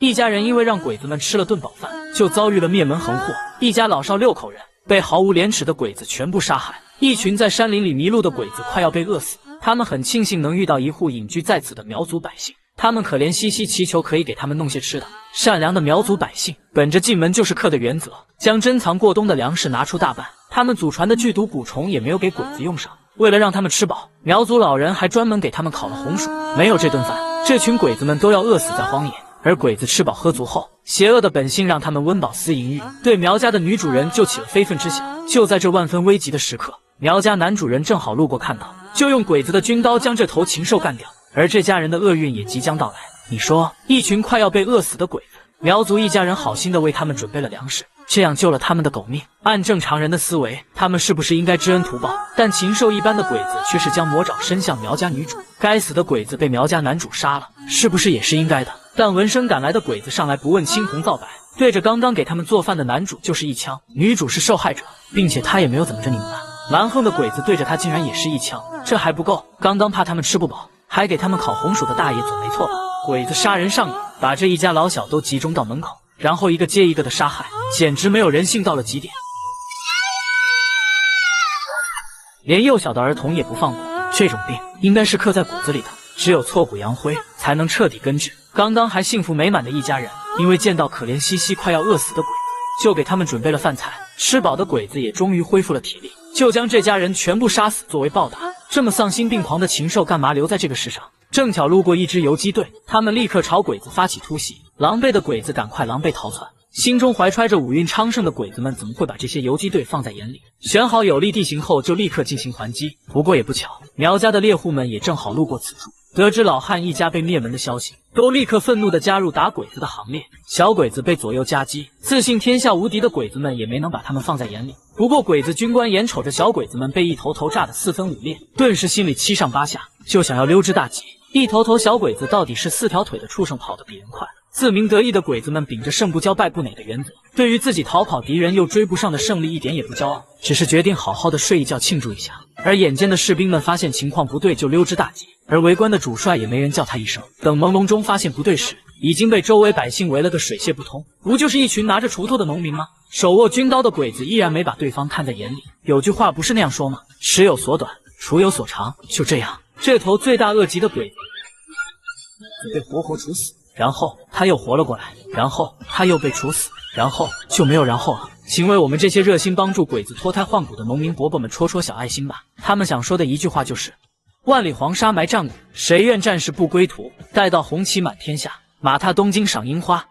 一家人因为让鬼子们吃了顿饱饭，就遭遇了灭门横祸，一家老少6口人被毫无廉耻的鬼子全部杀害。一群在山林里迷路的鬼子快要被饿死，他们很庆幸能遇到一户隐居在此的苗族百姓，他们可怜兮兮祈求可以给他们弄些吃的。善良的苗族百姓本着进门就是客的原则，将珍藏过冬的粮食拿出大半，他们祖传的剧毒蛊虫也没有给鬼子用上。为了让他们吃饱，苗族老人还专门给他们烤了红薯。没有这顿饭，这群鬼子们都要饿死在荒野。而鬼子吃饱喝足后，邪恶的本性让他们温饱思淫欲，对苗家的女主人就起了非分之想。就在这万分危急的时刻，苗家男主人正好路过看到，就用鬼子的军刀将这头禽兽干掉。而这家人的厄运也即将到来。你说，一群快要被饿死的鬼子，苗族一家人好心的为他们准备了粮食，这样救了他们的狗命。按正常人的思维，他们是不是应该知恩图报？但禽兽一般的鬼子却是将魔爪伸向苗家女主。该死的鬼子被苗家男主杀了，是不是也是应该的？但闻声赶来的鬼子上来不问青红皂白，对着刚刚给他们做饭的男主就是一枪。女主是受害者，并且她也没有怎么着你们吧？蛮横的鬼子对着她竟然也是一枪。这还不够，刚刚怕他们吃不饱，还给他们烤红薯的大爷准没错吧？鬼子杀人上瘾，把这一家老小都集中到门口，然后一个接一个的杀害，简直没有人性到了极点。连幼小的儿童也不放过，这种病应该是刻在骨子里的，只有挫骨扬灰才能彻底根治。刚刚还幸福美满的一家人，因为见到可怜兮兮快要饿死的鬼子，就给他们准备了饭菜。吃饱的鬼子也终于恢复了体力，就将这家人全部杀死作为报答。这么丧心病狂的禽兽干嘛留在这个世上？正巧路过一支游击队，他们立刻朝鬼子发起突袭。狼狈的鬼子赶快狼狈逃窜，心中怀揣着五运昌盛的鬼子们怎么会把这些游击队放在眼里？选好有利地形后就立刻进行还击。不过也不巧，苗家的猎户们也正好路过此处，得知老汉一家被灭门的消息，都立刻愤怒地加入打鬼子的行列。小鬼子被左右夹击，自信天下无敌的鬼子们也没能把他们放在眼里。不过鬼子军官眼瞅着小鬼子们被一头头炸得4分5裂，顿时心里七上八下，就想要溜之大吉。一头头小鬼子到底是4条腿的畜生，跑得比人快。自鸣得意的鬼子们秉着胜不骄败不馁的原则，对于自己逃跑敌人又追不上的胜利一点也不骄傲，只是决定好好的睡一觉庆祝一下。而眼尖的士兵们发现情况不对就溜之大吉，而围观的主帅也没人叫他一声。等朦胧中发现不对时，已经被周围百姓围了个水泄不通。不就是一群拿着锄头的农民吗？手握军刀的鬼子依然没把对方看在眼里。有句话不是那样说吗？尺有所短，锄有所长。就这样，这头罪大恶极的鬼子被活活处死，然后他又活了过来，然后他又被处死，然后就没有然后了。请为我们这些热心帮助鬼子脱胎换骨的农民伯伯们戳戳小爱心吧。他们想说的一句话就是：万里黄沙埋战鼓，谁愿战士不归途？待到红旗满天下，马踏东京赏樱花。